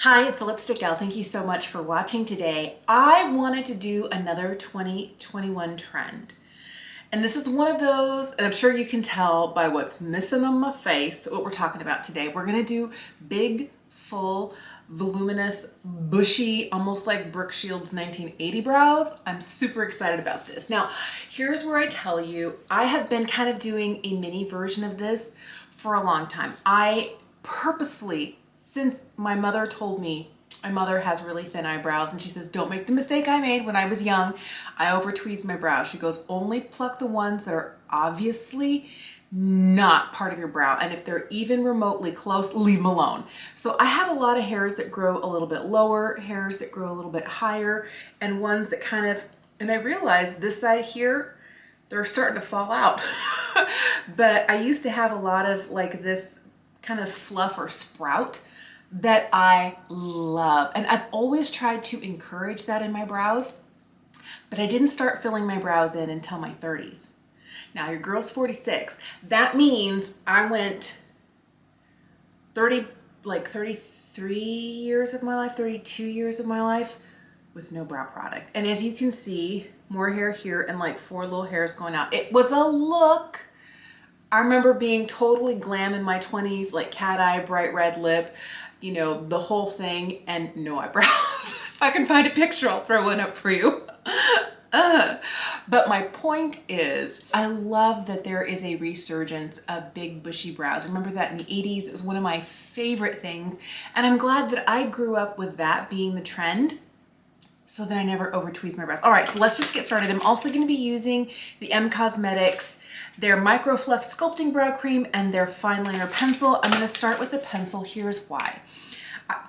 Hi, it's the Lipstick Gal. Thank you so much for watching today. I wanted to do another 2021 trend. And this is one of those, and I'm sure you can tell by what's missing on my face, what we're talking about today. We're gonna do big, full, voluminous, bushy, almost like Brooke Shields' 1980 brows. I'm super excited about this. Now, here's where I tell you, I have been kind of doing a mini version of this for a long time. I purposefully, since my mother told me, my mother has really thin eyebrows and she says, don't make the mistake I made when I was young. I over tweezed my brows. She goes, only pluck the ones that are obviously not part of your brow. And if they're even remotely close, leave them alone. So I have a lot of hairs that grow a little bit lower, hairs that grow a little bit higher, and ones that kind of, and I realized this side here, they're starting to fall out. But I used to have a lot of like this kind of fluff or sprout that I love. And I've always tried to encourage that in my brows, but I didn't start filling my brows in until my 30s. Now your girl's 46. That means I went 33 years of my life, 32 years of my life with no brow product. And as you can see, more hair here and like 4 little hairs going out. It was a look. I remember being totally glam in my 20s, like cat eye, bright red lip, you know, the whole thing, and no eyebrows. If I can find a picture, I'll throw one up for you. But my point is, I love that there is a resurgence of big bushy brows. I remember that in the 80s. It was one of my favorite things. And I'm glad that I grew up with that being the trend, so that I never over tweeze my brows. All right, so let's just get started. I'm also gonna be using the M Cosmetics, their Micro Fluff Sculpting Brow Cream and their Fine Liner Pencil. I'm gonna start with the pencil. Here's why.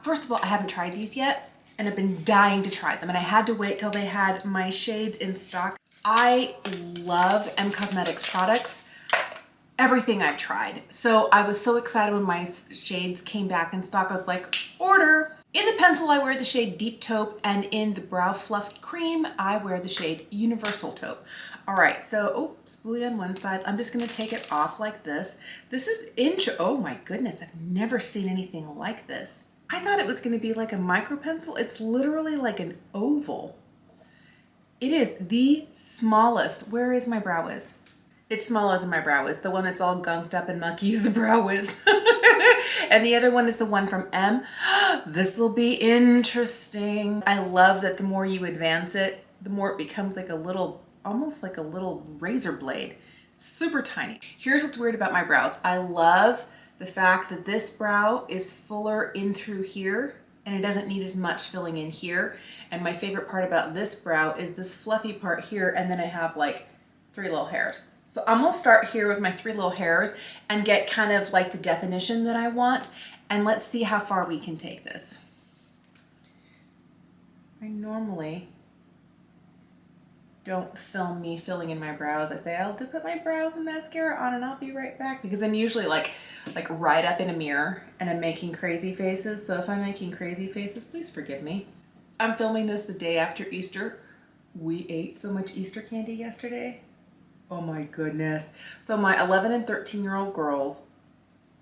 First of all, I haven't tried these yet, and I've been dying to try them, and I had to wait till they had my shades in stock. I love M Cosmetics products, everything I've tried. So I was so excited when my shades came back in stock. I was like, order. In the pencil, I wear the shade Deep Taupe, and in the Brow Fluff Cream, I wear the shade Universal Taupe. All right, so, spoolie on one side. I'm just gonna take it off like this. This is oh my goodness, I've never seen anything like this. I thought it was gonna be like a micro pencil. It's literally like an oval. It is the smallest. Where is my brow is? It's smaller than my brow is. The one that's all gunked up and mucky is the brow is. And the other one is the one from M. This will be interesting. I love that the more you advance it, the more it becomes like a little, almost like a little razor blade. Super tiny. Here's what's weird about my brows. I love the fact that this brow is fuller in through here and it doesn't need as much filling in here. And my favorite part about this brow is this fluffy part here, and then I have like 3 little hairs. So I'm gonna start here with my 3 little hairs and get kind of like the definition that I want. And let's see how far we can take this. I normally don't film me filling in my brows. I say I'll put my brows and mascara on and I'll be right back, because I'm usually like right up in a mirror and I'm making crazy faces. So if I'm making crazy faces, please forgive me. I'm filming this the day after Easter. We ate so much Easter candy yesterday. Oh my goodness. So my 11 and 13-year-old girls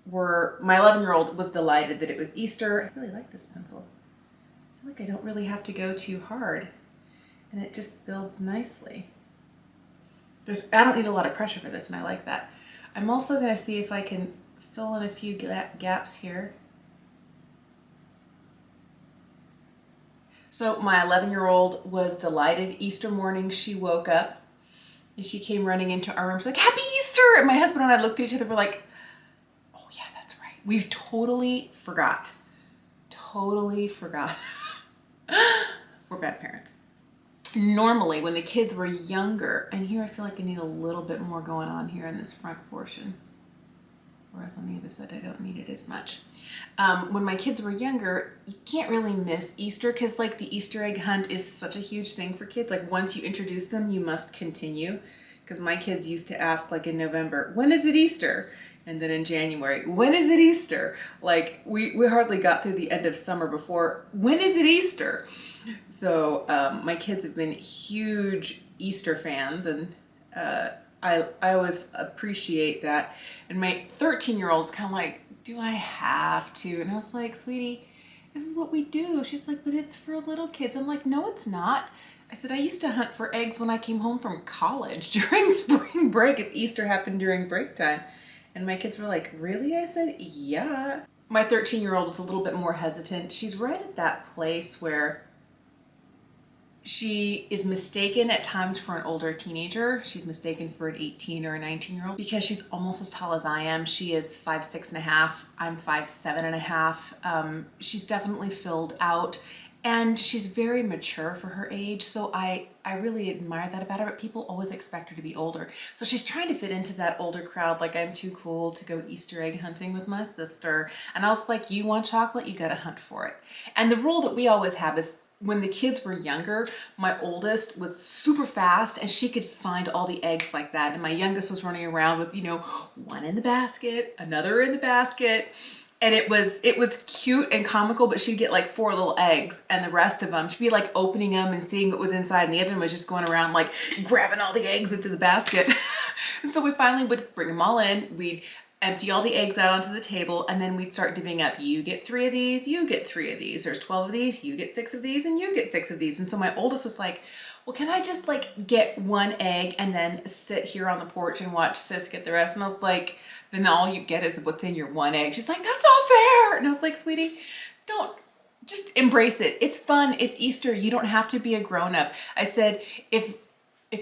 were, my 11-year-old was delighted that it was Easter. I really like this pencil. I feel like I don't really have to go too hard, and it just builds nicely. I don't need a lot of pressure for this, and I like that. I'm also gonna see if I can fill in a few gaps here. So my 11-year-old was delighted. Easter morning, she woke up and she came running into our room. She's like, Happy Easter! And my husband and I looked at each other, we're like, oh yeah, that's right. We totally forgot. Totally forgot. We're bad parents. Normally when the kids were younger, and here I feel like I need a little bit more going on here in this front portion, whereas on the other side I don't need it as much. When my kids were younger, you can't really miss Easter, because like the Easter egg hunt is such a huge thing for kids. Like once you introduce them, you must continue, because my kids used to ask like in November, when is it Easter? And then in January, when is it Easter? Like we hardly got through the end of summer before, when is it Easter? So my kids have been huge Easter fans, and I always appreciate that. And my 13-year-old's kind of like, do I have to? And I was like, sweetie, This is what we do. She's like, but it's for little kids. I'm like, no, it's not. I said, I used to hunt for eggs when I came home from college during spring break if Easter happened during break time. And my kids were like, really? I said, yeah. My 13-year-old was a little bit more hesitant. She's right at that place where she is mistaken at times for an older teenager. She's mistaken for an 18 or a 19-year-old because she's almost as tall as I am. She is 5'6.5". I'm 5'7.5". She's definitely filled out and she's very mature for her age. So I really admire that about her, but people always expect her to be older. So she's trying to fit into that older crowd. Like, I'm too cool to go Easter egg hunting with my sister. And I was like, you want chocolate? You gotta hunt for it. And the rule that we always have is when the kids were younger, my oldest was super fast and she could find all the eggs like that. And my youngest was running around with, you know, one in the basket, another in the basket. And it was cute and comical, but she'd get like 4 little eggs and the rest of them, she'd be like opening them and seeing what was inside. And the other one was just going around like grabbing all the eggs into the basket. And so we finally would bring them all in. We'd empty all the eggs out onto the table, and then we'd start divvying up. You get 3 of these, you get 3 of these. There's 12 of these, you get 6 of these, and you get 6 of these. And so my oldest was like, well, can I just like get 1 egg and then sit here on the porch and watch sis get the rest? And I was like, then all you get is what's in your 1 egg. She's like, that's not fair. And I was like, sweetie, don't, just embrace it. It's fun. It's Easter. You don't have to be a grown-up. I said, if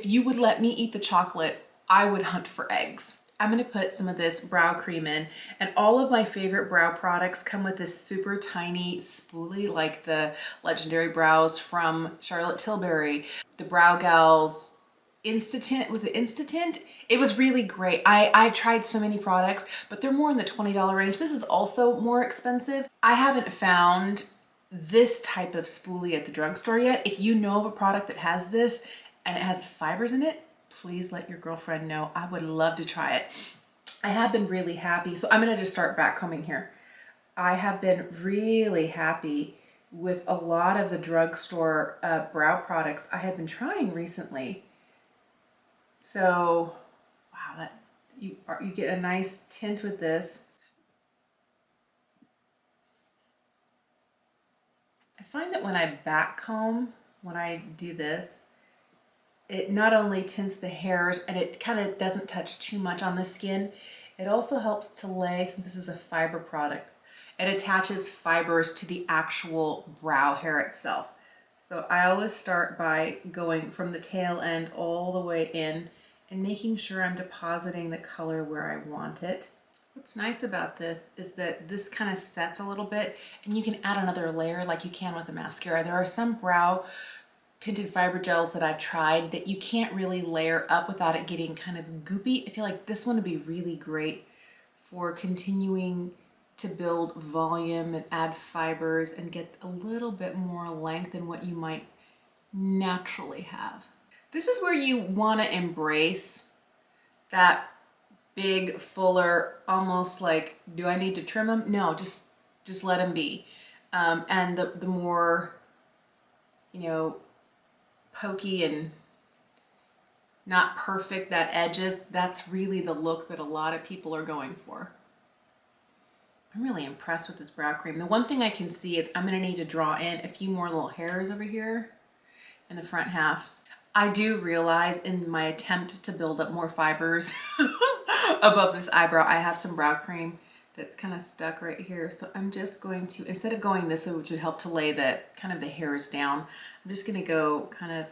you would let me eat the chocolate, I would hunt for eggs. I'm gonna put some of this brow cream in, and all of my favorite brow products come with this super tiny spoolie, like the Legendary Brows from Charlotte Tilbury, the Brow Gals Instant, was it Instant? It was really great. I've tried so many products, but they're more in the $20 range. This is also more expensive. I haven't found this type of spoolie at the drugstore yet. If you know of a product that has this and it has fibers in it, please let your girlfriend know. I would love to try it. I have been really happy. So I'm gonna just start back combing here. I have been really happy with a lot of the drugstore brow products I have been trying recently. So, wow, that you get a nice tint with this. I find that when I back comb, when I do this, it not only tints the hairs and it kind of doesn't touch too much on the skin, it also helps to lay, since this is a fiber product, it attaches fibers to the actual brow hair itself. So I always start by going from the tail end all the way in and making sure I'm depositing the color where I want it. What's nice about this is that this kind of sets a little bit and you can add another layer like you can with a mascara. There are some brow tinted fiber gels that I've tried that you can't really layer up without it getting kind of goopy. I feel like this one would be really great for continuing to build volume and add fibers and get a little bit more length than what you might naturally have. This is where you want to embrace that big, fuller, almost like, do I need to trim them? No, just let them be. And the more, you know, pokey and not perfect that edges, that's really the look that a lot of people are going for. I'm really impressed with this brow cream. The one thing I can see is I'm gonna need to draw in a few more little hairs over here in the front half. I do realize in my attempt to build up more fibers above this eyebrow, I have some brow cream that's kind of stuck right here. So I'm just going to, instead of going this way, which would help to lay the kind of the hairs down, I'm just gonna go kind of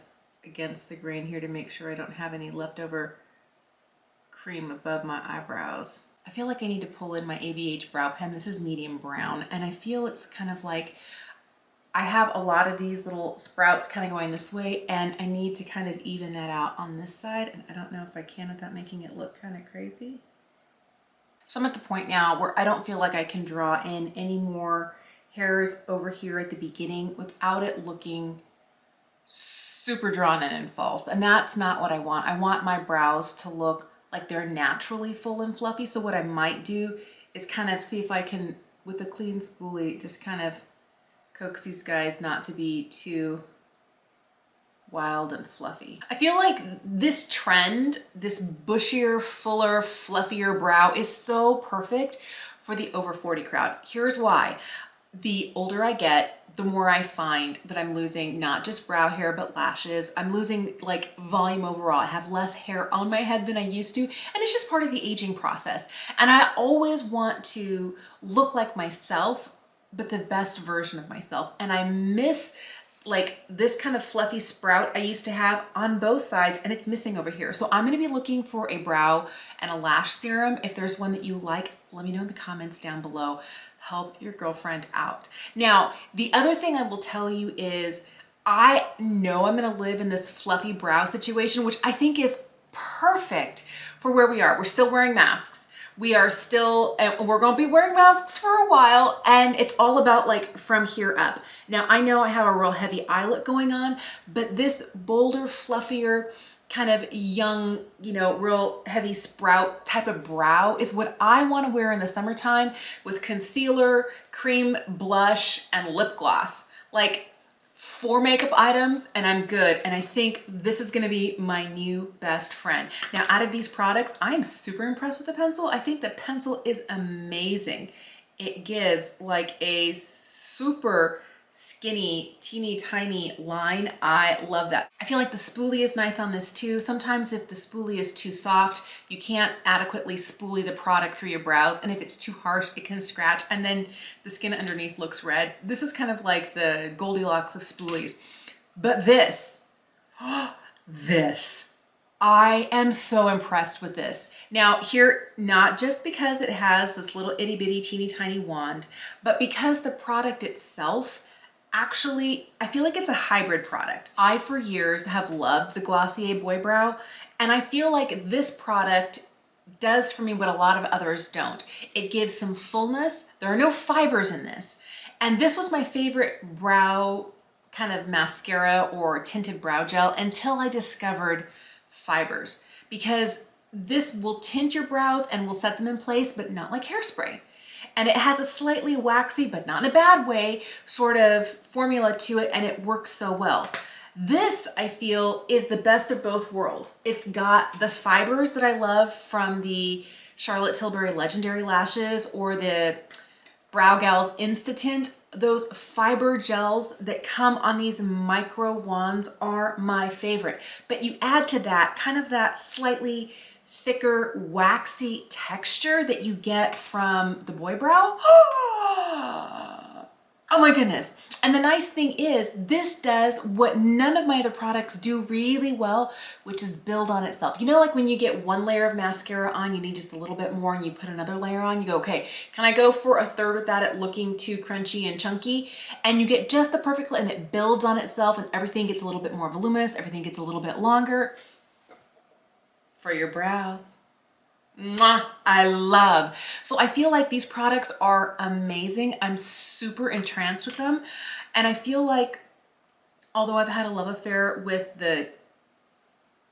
against the grain here to make sure I don't have any leftover cream above my eyebrows. I feel like I need to pull in my ABH brow pen. This is medium brown, and I feel it's kind of like, I have a lot of these little sprouts kind of going this way, and I need to kind of even that out on this side, and I don't know if I can without making it look kind of crazy. So I'm at the point now where I don't feel like I can draw in any more hairs over here at the beginning without it looking super drawn in and false. And that's not what I want. I want my brows to look like they're naturally full and fluffy. So what I might do is kind of see if I can, with a clean spoolie, just kind of coax these guys not to be too wild and fluffy. I feel like this trend, this bushier, fuller, fluffier brow is so perfect for the over 40 crowd. Here's why. the older I get, the more I find that I'm losing not just brow hair, but lashes. I'm losing like volume overall. I have less hair on my head than I used to, and it's just part of the aging process. And I always want to look like myself, but the best version of myself. And I miss like this kind of fluffy sprout I used to have on both sides, and it's missing over here. So I'm gonna be looking for a brow and a lash serum. If there's one that you like, let me know in the comments down below. Help your girlfriend out. Now, the other thing I will tell you is I know I'm gonna live in this fluffy brow situation, which I think is perfect for where we are. We're still wearing masks. We are still, and we're gonna be wearing masks for a while, and it's all about like from here up. Now, I know I have a real heavy eye look going on, but this bolder, fluffier, kind of young, you know, real heavy sprout type of brow is what I want to wear in the summertime with concealer, cream, blush, and lip gloss. Like 4 makeup items and I'm good. And I think this is going to be my new best friend. Now, out of these products, I'm super impressed with the pencil. I think the pencil is amazing. It gives like a super skinny, teeny tiny line. I love that. I feel like the spoolie is nice on this too. Sometimes if the spoolie is too soft, you can't adequately spoolie the product through your brows. And if it's too harsh, it can scratch and then the skin underneath looks red. This is kind of like the Goldilocks of spoolies. But this, I am so impressed with this. Now here, not just because it has this little itty bitty teeny tiny wand, but because the product itself, actually, I feel like it's a hybrid product. I, for years, have loved the Glossier Boy Brow, and I feel like this product does for me what a lot of others don't. It gives some fullness. There are no fibers in this. And this was my favorite brow kind of mascara or tinted brow gel until I discovered fibers, because this will tint your brows and will set them in place, but not like hairspray. And it has a slightly waxy, but not in a bad way, sort of formula to it, and it works so well. This, I feel, is the best of both worlds. It's got the fibers that I love from the Charlotte Tilbury Legendary Lashes or the Brow Gals Insta-Tint. Those fiber gels that come on these micro wands are my favorite. But you add to that kind of that slightly thicker, waxy texture that you get from the Boy Brow. Oh my goodness. And the nice thing is this does what none of my other products do really well, which is build on itself. You know, like when you get one layer of mascara on, you need just a little bit more and you put another layer on, you go, okay, can I go for a third without it looking too crunchy and chunky? And you get just the perfect, and it builds on itself and everything gets a little bit more voluminous, everything gets a little bit longer. For your brows. Mwah, I love. So I feel like these products are amazing. I'm super entranced with them. And I feel like, although I've had a love affair with the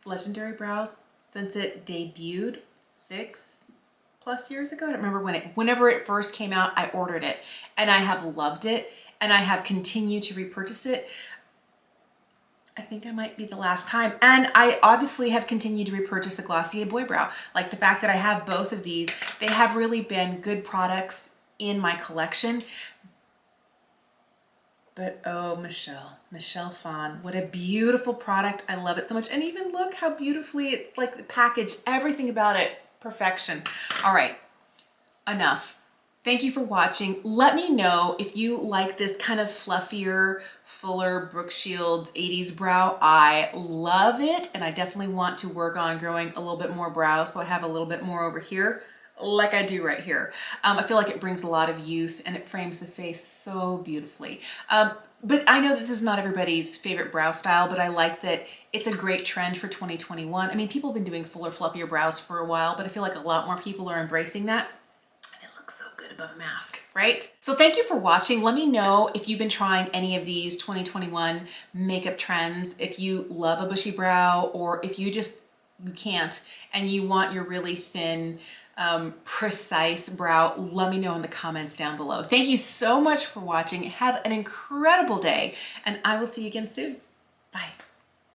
Legendary Brows since it debuted 6+ years ago. I don't remember when whenever it first came out, I ordered it and I have loved it and I have continued to repurchase it. I think I might be the last time. And I obviously have continued to repurchase the Glossier Boy Brow. Like the fact that I have both of these, they have really been good products in my collection. But oh, Michelle Phan, what a beautiful product. I love it so much. And even look how beautifully it's like packaged, everything about it, perfection. All right, enough. Thank you for watching. Let me know if you like this kind of fluffier, fuller Brooke Shields 80s brow. I love it, and I definitely want to work on growing a little bit more brow so I have a little bit more over here, like I do right here. I feel like it brings a lot of youth and it frames the face so beautifully. But I know that this is not everybody's favorite brow style, but I like that it's a great trend for 2021. I mean, people have been doing fuller, fluffier brows for a while, but I feel like a lot more people are embracing that. So good above a mask, right? So thank you for watching. Let me know if you've been trying any of these 2021 makeup trends, if you love a bushy brow, or if you can't and you want your really thin, precise brow. Let me know in the comments down below. Thank you so much for watching. Have an incredible day, and I will see you again soon.